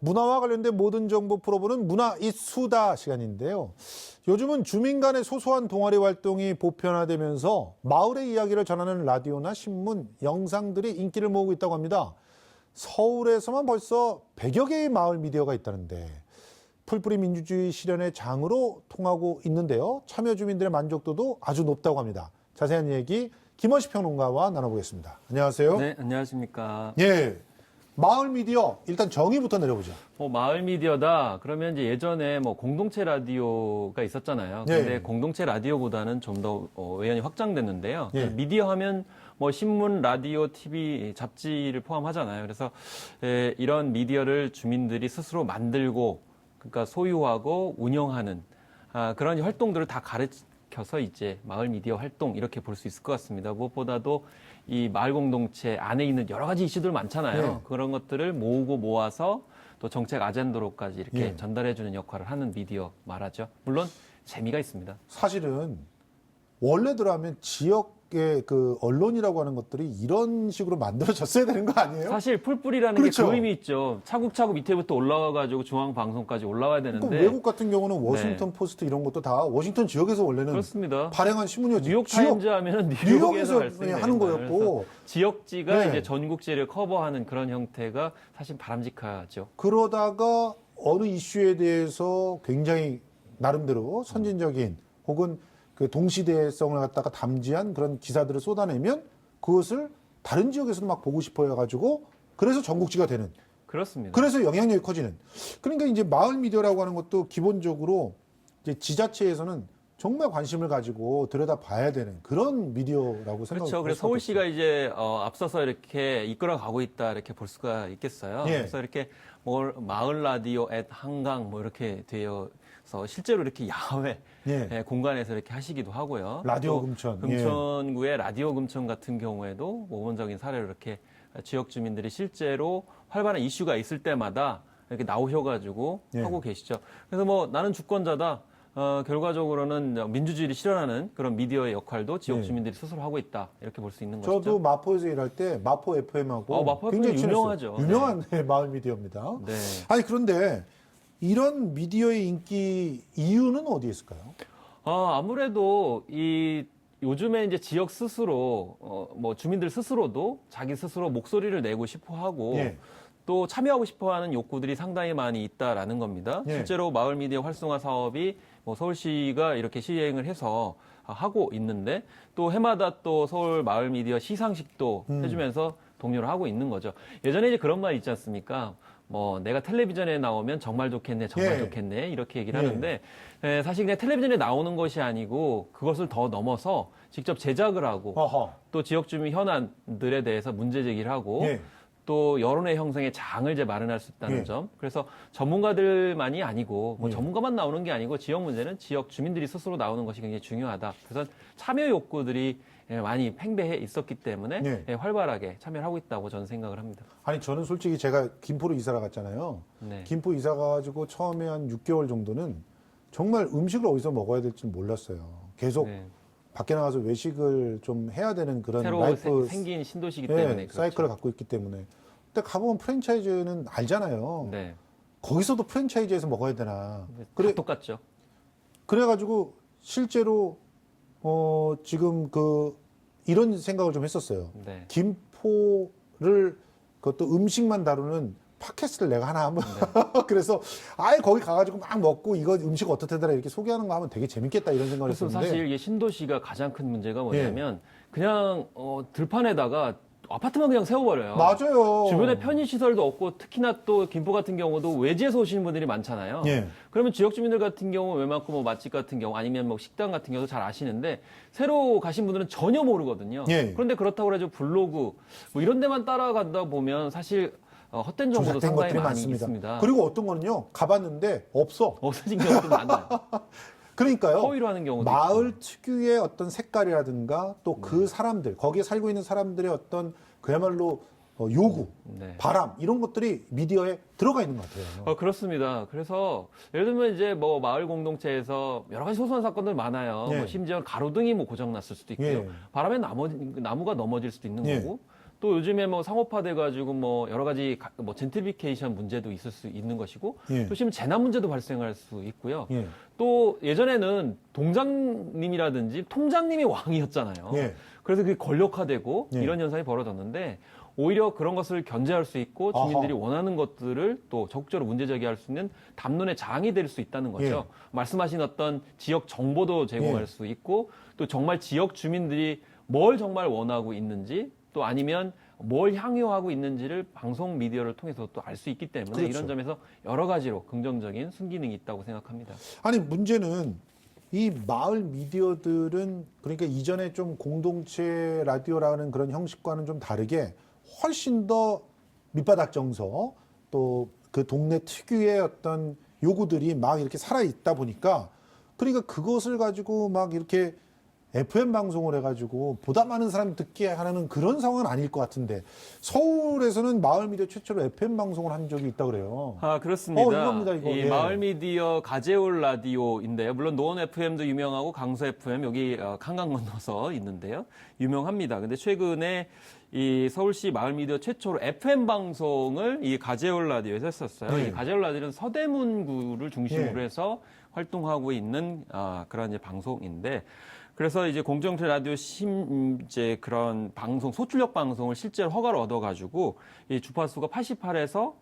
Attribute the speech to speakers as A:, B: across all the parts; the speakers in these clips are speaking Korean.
A: 문화와 관련된 모든 정보 풀어보는 문화 이수다 시간인데요. 요즘은 주민 간의 소소한 동아리 활동이 보편화되면서 마을의 이야기를 전하는 라디오나 신문, 영상들이 인기를 모으고 있다고 합니다. 서울에서만 벌써 100여 개의 마을 미디어가 있다는데 풀뿌리 민주주의 실현의 장으로 통하고 있는데요. 참여 주민들의 만족도도 아주 높다고 합니다. 자세한 얘기 김원식 평론가와 나눠보겠습니다. 안녕하세요.
B: 네, 안녕하십니까.
A: 예, 마을 미디어 일단 정의부터 내려보죠.
B: 마을 미디어다. 그러면 이제 예전에 공동체 라디오가 있었잖아요. 근데
A: 예.
B: 공동체 라디오보다는 좀 더 외연이 확장됐는데요.
A: 예.
B: 미디어 하면 신문, 라디오, TV, 잡지를 포함하잖아요. 그래서 이런 미디어를 주민들이 스스로 만들고, 그러니까 소유하고 운영하는 그런 활동들을 다 가르쳐서 이제 마을 미디어 활동 이렇게 볼 수 있을 것 같습니다. 무엇보다도 이 마을 공동체 안에 있는 여러 가지 이슈들 많잖아요.
A: 예.
B: 그런 것들을 모으고 모아서 또 정책 아젠더로까지 이렇게
A: 예.
B: 전달해주는 역할을 하는 미디어 말하죠. 물론 재미가 있습니다.
A: 사실은 원래대로 하면 지역의 그 언론이라고 하는 것들이 이런 식으로 만들어졌어야 되는 거 아니에요?
B: 사실 풀뿌리라는
A: 그렇죠.
B: 게 그 의미 있죠. 차곡차곡 밑에부터 올라와가지고 중앙 방송까지 올라와야 되는데.
A: 그러니까 외국 같은 경우는 워싱턴 포스트 이런 것도 다 워싱턴 지역에서 원래는
B: 그렇습니다.
A: 발행한 신문이었지.
B: 뉴욕 타임즈 하면은 뉴욕에서
A: 뉴욕에서
B: 발생되는
A: 하는
B: 거예요.
A: 거였고.
B: 그래서 지역지가
A: 네.
B: 이제 전국지를 커버하는 그런 형태가 사실 바람직하죠.
A: 그러다가 어느 이슈에 대해서 굉장히 나름대로 선진적인 혹은 그 동시대성을 갖다가 담지한 그런 기사들을 쏟아내면 그것을 다른 지역에서도 막 보고 싶어 해가지고 그래서 전국지가 되는.
B: 그렇습니다.
A: 그래서 영향력이 커지는. 그러니까 이제 마을 미디어라고 하는 것도 기본적으로 이제 지자체에서는 정말 관심을 가지고 들여다 봐야 되는 그런 미디어라고 생각합니다.
B: 그렇죠. 그래서 서울시가 이제 앞서서 이렇게 이끌어가고 있다 이렇게 볼 수가 있겠어요.
A: 예.
B: 그래서 이렇게 마을 라디오 앳 한강 이렇게 되어서 실제로 이렇게 야외
A: 예.
B: 공간에서 이렇게 하시기도 하고요.
A: 라디오
B: 또
A: 금천.
B: 금천구의 라디오 금천 같은 경우에도 모범적인 사례로 이렇게 지역 주민들이 실제로 활발한 이슈가 있을 때마다 이렇게 나오셔가지고
A: 예.
B: 하고 계시죠. 그래서 나는 주권자다. 결과적으로는 민주주의를 실현하는 그런 미디어의 역할도 지역
A: 예.
B: 주민들이 스스로 하고 있다. 이렇게 볼 수 있는
A: 저도
B: 것이죠.
A: 마포에서 일할 때 마포 FM하고
B: 마포
A: 굉장히
B: FM
A: 친했어요.
B: 유명하죠.
A: 유명한 마을 미디어입니다.
B: 네.
A: 아니 그런데 이런 미디어의 인기 이유는 어디에 있을까요?
B: 아무래도 요즘에 이제 지역 스스로 주민들 스스로도 자기 스스로 목소리를 내고 싶어 하고
A: 예.
B: 또 참여하고 싶어 하는 욕구들이 상당히 많이 있다라는 겁니다.
A: 예.
B: 실제로 마을 미디어 활성화 사업이 서울시가 이렇게 시행을 해서 하고 있는데 또 해마다 또 서울 마을 미디어 시상식도 해주면서 독려를 하고 있는 거죠. 예전에 이제 그런 말 있지 않습니까? 내가 텔레비전에 나오면 정말 좋겠네, 정말
A: 예.
B: 좋겠네, 이렇게 얘기를
A: 예.
B: 하는데, 사실 그냥 텔레비전에 나오는 것이 아니고, 그것을 더 넘어서 직접 제작을 하고,
A: 어허.
B: 또 지역 주민 현안들에 대해서 문제 제기를 하고,
A: 예.
B: 또 여론의 형성에 장을 이제 마련할 수 있다는
A: 예.
B: 점. 그래서 전문가들만이 아니고,
A: 예.
B: 전문가만 나오는 게 아니고, 지역 문제는 지역 주민들이 스스로 나오는 것이 굉장히 중요하다. 그래서 참여 욕구들이 많이 팽배해 있었기 때문에
A: 예.
B: 활발하게 참여를 하고 있다고 저는 생각을 합니다.
A: 아니 저는 솔직히 제가 김포로 이사를 갔잖아요.
B: 네.
A: 김포 이사 가지고 처음에 한 6개월 정도는 정말 음식을 어디서 먹어야 될지 몰랐어요. 계속
B: 네.
A: 밖에 나가서 외식을 좀 해야 되는 그런
B: 새로
A: 라이프
B: 생긴 신도시기
A: 예,
B: 때문에 그렇죠.
A: 사이클을 갖고 있기 때문에. 근데 가보면 프랜차이즈는 알잖아요.
B: 네.
A: 거기서도 프랜차이즈에서 먹어야 되나.
B: 다 똑같죠.
A: 그래가지고 실제로 지금 이런 생각을 좀 했었어요.
B: 네.
A: 김포를 그것도 음식만 다루는 팟캐스트를 내가 하나 한번
B: 네.
A: 그래서 아예 거기 가가지고 막 먹고 이거 음식 어떻다더라 이렇게 소개하는 거 하면 되게 재밌겠다 이런 생각을
B: 그래서
A: 했었는데
B: 사실 이게 신도시가 가장 큰 문제가 뭐냐면 그냥 들판에다가 아파트만 그냥 세워버려요.
A: 맞아요.
B: 주변에 편의시설도 없고 특히나 또 김포 같은 경우도 외지에서 오시는 분들이 많잖아요.
A: 예.
B: 그러면 지역 주민들 같은 경우 웬만큼 맛집 같은 경우 아니면 식당 같은 경우도 잘 아시는데 새로 가신 분들은 전혀 모르거든요.
A: 예.
B: 그런데 그렇다고 해서 블로그 이런 데만 따라가다 보면 사실 헛된 정보도
A: 조작된
B: 상당히
A: 것들이
B: 많이
A: 많습니다.
B: 있습니다.
A: 그리고 어떤 거는요 가봤는데 없어.
B: 없어진 경우도 많아요.
A: 그러니까요.
B: 허위로 하는 경우도
A: 마을
B: 있고.
A: 특유의 어떤 색깔이라든가 또 그 사람들 거기에 살고 있는 사람들의 어떤 그야말로 요구,
B: 네.
A: 바람 이런 것들이 미디어에 들어가 있는 것 같아요.
B: 그렇습니다. 그래서 예를 들면 이제 마을 공동체에서 여러 가지 소소한 사건들 많아요.
A: 예.
B: 심지어 가로등이 고장 났을 수도 있고요.
A: 예.
B: 바람에 나무가 넘어질 수도 있는
A: 예.
B: 거고 또 요즘에 뭐 상업화돼 가지고 뭐 여러 가지 뭐 젠트리피케이션 문제도 있을 수 있는 것이고
A: 예.
B: 또 심지어 재난 문제도 발생할 수 있고요.
A: 예.
B: 또 예전에는 동장님이라든지 통장님이 왕이었잖아요.
A: 예.
B: 그래서 그게 권력화되고
A: 예.
B: 이런 현상이 벌어졌는데 오히려 그런 것을 견제할 수 있고 주민들이 원하는 것들을 또 적극적으로 문제 제기할 수 있는 담론의 장이 될 수 있다는 거죠.
A: 예.
B: 말씀하신 어떤 지역 정보도 제공할
A: 예.
B: 수 있고 또 정말 지역 주민들이 뭘 정말 원하고 있는지 또 아니면 뭘 향유하고 있는지를 방송 미디어를 통해서 또 알 수 있기 때문에
A: 그렇죠.
B: 이런 점에서 여러 가지로 긍정적인 순기능이 있다고 생각합니다.
A: 아니 문제는 이 마을 미디어들은 그러니까 이전에 좀 공동체 라디오라는 그런 형식과는 좀 다르게 훨씬 더 밑바닥 정서 또 그 동네 특유의 어떤 요구들이 막 이렇게 살아 있다 보니까 그러니까 그것을 가지고 막 이렇게 FM 방송을 해가지고 보다 많은 사람이 듣게 하는 그런 상황은 아닐 것 같은데 서울에서는 마을 미디어 최초로 FM 방송을 한 적이 있다 그래요.
B: 아, 그렇습니다.
A: 이겁니다, 이거.
B: 이
A: 예.
B: 마을 미디어 가재울 라디오인데요. 물론 노원 FM도 유명하고 강서 FM 여기 한강 건너서 있는데요. 유명합니다. 근데 최근에 이 서울시 마을 미디어 최초로 FM 방송을 이 가재울 라디오에서 했었어요.
A: 네.
B: 이 가재울 라디오는 서대문구를 중심으로
A: 예.
B: 해서 활동하고 있는 그런 이제 방송인데 그래서 이제 공정태 라디오 이제 그런 방송, 소출력 방송을 실제로 허가를 얻어가지고 이 주파수가 88에서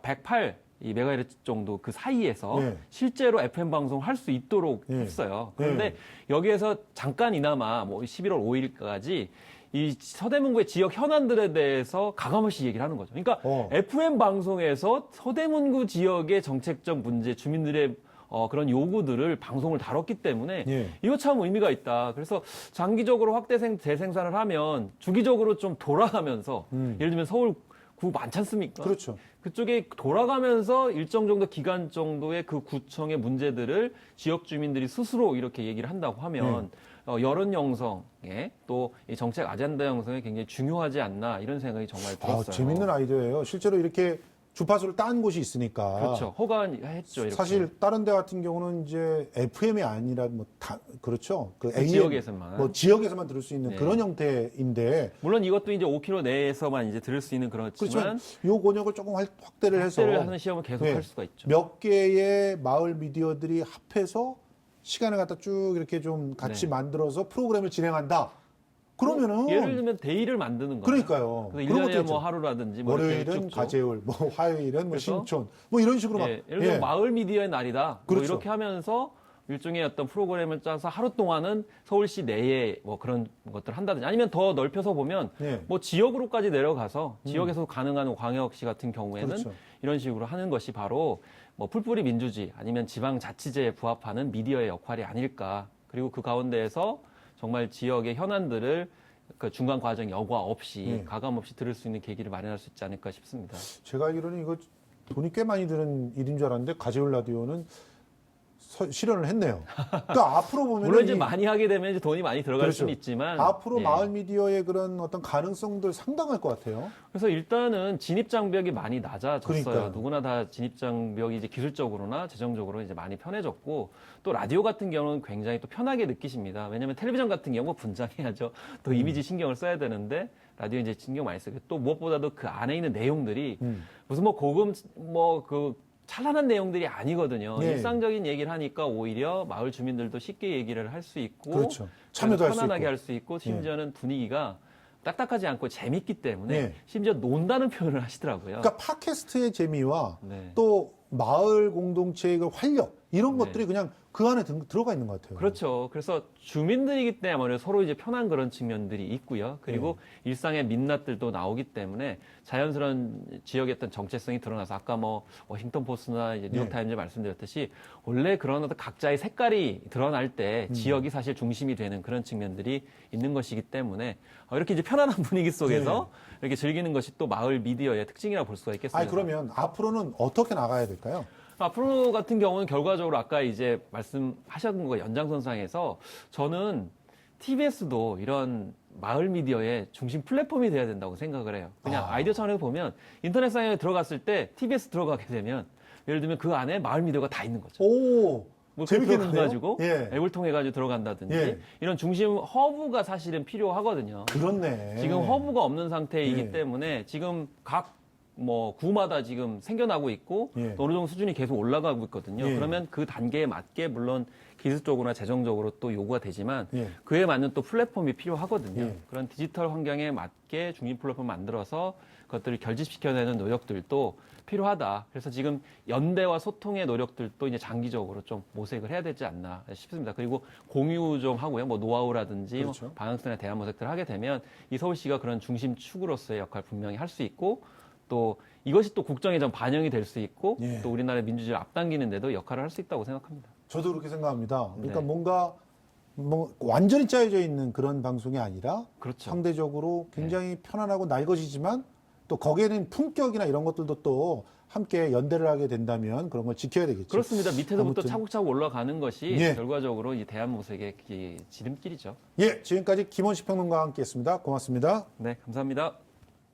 B: 108 이 메가헤르츠 정도 그 사이에서
A: 예.
B: 실제로 FM 방송을 할 수 있도록
A: 예.
B: 했어요. 그런데 여기에서 잠깐이나마 뭐 11월 5일까지 이 서대문구의 지역 현안들에 대해서 가감없이 얘기를 하는 거죠. 그러니까 FM 방송에서 서대문구 지역의 정책적 문제, 주민들의 그런 요구들을 방송을 다뤘기 때문에
A: 예.
B: 이거 참 의미가 있다. 그래서 장기적으로 확대 재생산을 하면 주기적으로 좀 돌아가면서 예를 들면 서울구 많지 않습니까?
A: 그렇죠.
B: 그쪽에 돌아가면서 일정 정도 기간 정도의 그 구청의 문제들을 지역 주민들이 스스로 이렇게 얘기를 한다고 하면 여론 형성에 또 이 정책 아젠다 형성에 굉장히 중요하지 않나 이런 생각이 정말 들었어요.
A: 재밌는 아이디어예요. 실제로 이렇게 주파수를 딴 곳이 있으니까.
B: 그렇죠. 허가했죠. 이렇게.
A: 사실 다른 데 같은 경우는 이제 FM이 아니라 뭐 다 그렇죠. 그 AM,
B: 지역에서만.
A: 뭐 지역에서만 들을 수 있는
B: 네.
A: 그런 형태인데
B: 물론 이것도 이제 5km 내에서만 이제 들을 수 있는 그렇지만
A: 그렇지만 요 권역을 조금 확대를 해서
B: 확대를 하는 시험을 계속
A: 네.
B: 할 수가 있죠.
A: 몇 개의 마을 미디어들이 합해서 시간을 갖다 쭉 이렇게 좀 같이
B: 네.
A: 만들어서 프로그램을 진행한다. 그러면은
B: 예를 들면 데이를 만드는 거예요.
A: 그러니까요.
B: 그래서
A: 그런
B: 1년에
A: 것도
B: 뭐
A: 있죠.
B: 하루라든지 뭐 이렇게
A: 월요일은
B: 쭉쭉.
A: 가재울, 뭐 화요일은 뭐
B: 그래서
A: 신촌, 뭐 이런 식으로 막
B: 예를 들면 마을 미디어의 날이다.
A: 그렇죠.
B: 뭐 이렇게 하면서 일종의 어떤 프로그램을 짜서 하루 동안은 서울시 내에 뭐 그런 것들을 한다든지 아니면 더 넓혀서 보면
A: 예.
B: 뭐 지역으로까지 내려가서 지역에서 가능한 광역시 같은 경우에는
A: 그렇죠.
B: 이런 식으로 하는 것이 바로 뭐 풀뿌리 민주주의 아니면 지방자치제에 부합하는 미디어의 역할이 아닐까. 그리고 그 가운데에서 정말 지역의 현안들을 그 중간 과정 여과 없이
A: 예.
B: 가감 없이 들을 수 있는 계기를 마련할 수 있지 않을까 싶습니다.
A: 제가 알기로는 이거 돈이 꽤 많이 드는 일인 줄 알았는데 가재울 라디오는 실현을 했네요. 그러니까 앞으로 보면
B: 물론 이제 많이 하게 되면 이제 돈이 많이 들어갈
A: 그렇죠.
B: 수는 있지만
A: 앞으로
B: 예.
A: 마을 미디어의 그런 어떤 가능성들 상당할 것 같아요.
B: 그래서 일단은 진입 장벽이 많이 낮아졌어요.
A: 그러니까요.
B: 누구나 다 진입 장벽이 이제 기술적으로나 재정적으로 이제 많이 편해졌고 또 라디오 같은 경우는 굉장히 또 편하게 느끼십니다. 왜냐하면 텔레비전 같은 경우 분장해야죠. 또 이미지 신경을 써야 되는데 라디오 이제 신경 많이 쓰고 또 무엇보다도 그 안에 있는 내용들이 무슨 뭐 고급 뭐 그 찬란한 내용들이 아니거든요.
A: 네.
B: 일상적인 얘기를 하니까 오히려 마을 주민들도 쉽게 얘기를 할 수 있고
A: 그렇죠. 참여도 할 수
B: 편안하게
A: 있고.
B: 할 수 있고 심지어는 분위기가 딱딱하지 않고 재밌기 때문에
A: 네.
B: 심지어 논다는 표현을 하시더라고요.
A: 그러니까 팟캐스트의 재미와
B: 네.
A: 또 마을 공동체의 그 활력 이런
B: 네.
A: 것들이 그냥 그 안에 들어가 있는 것 같아요.
B: 그렇죠. 그래서 주민들이기 때문에 아무래도 서로 이제 편한 그런 측면들이 있고요. 그리고 일상의 민낯들도 나오기 때문에 자연스러운 지역의 어떤 정체성이 드러나서 아까 뭐 워싱턴 포스트나 이제 뉴욕타임즈 말씀드렸듯이 원래 그런 어떤 각자의 색깔이 드러날 때 지역이 사실 중심이 되는 그런 측면들이 있는 것이기 때문에 이렇게 이제 편안한 분위기 속에서 이렇게 즐기는 것이 또 마을 미디어의 특징이라고 볼 수가 있겠습니다.
A: 아니 그러면 앞으로는 어떻게 나가야 될까요?
B: 앞으로 같은 경우는 결과적으로 아까 이제 말씀하셨던 거 연장선상에서 저는 TBS도 이런 마을 미디어의 중심 플랫폼이 돼야 된다고 생각을 해요. 그냥 아이디어 차원에서 보면 인터넷상에 들어갔을 때 TBS 들어가게 되면 예를 들면 그 안에 마을 미디어가 다 있는 거죠.
A: 오,
B: 뭐
A: 재밌겠는데요?
B: 들어가가지고
A: 예.
B: 앱을 통해 가지고 들어간다든지
A: 예.
B: 이런 중심 허브가 사실은 필요하거든요.
A: 그렇네.
B: 지금 허브가 없는 상태이기
A: 예.
B: 때문에 지금 각 뭐 구마다 지금 생겨나고 있고
A: 예.
B: 또 어느 정도 수준이 계속 올라가고 있거든요.
A: 예.
B: 그러면 그 단계에 맞게 물론 기술적으로나 재정적으로 또 요구가 되지만
A: 예.
B: 그에 맞는 또 플랫폼이 필요하거든요.
A: 예.
B: 그런 디지털 환경에 맞게 중심 플랫폼을 만들어서 그것들을 결집시켜내는 노력들도 필요하다. 그래서 지금 연대와 소통의 노력들도 이제 장기적으로 좀 모색을 해야 되지 않나 싶습니다. 그리고 공유 좀 하고요. 뭐 노하우라든지
A: 그렇죠.
B: 뭐 방향성에 대한 모색들을 하게 되면 이 서울시가 그런 중심 축으로서의 역할을 분명히 할 수 있고 또 이것이 또 국정에 좀 반영이 될 수 있고
A: 예.
B: 또 우리나라의 민주주의를 앞당기는 데도 역할을 할 수 있다고 생각합니다.
A: 저도 그렇게 생각합니다. 그러니까
B: 네.
A: 뭔가 뭐 완전히 짜여져 있는 그런 방송이 아니라
B: 그렇죠.
A: 상대적으로 굉장히 편안하고 날것이지만 또 거기에는 품격이나 이런 것들도 또 함께 연대를 하게 된다면 그런 걸 지켜야 되겠죠.
B: 그렇습니다. 밑에서부터
A: 아무튼.
B: 차곡차곡 올라가는 것이
A: 예.
B: 결과적으로 이 대한 모색의 지름길이죠.
A: 예, 지금까지 김원식 평론가와 함께했습니다. 고맙습니다.
B: 네, 감사합니다.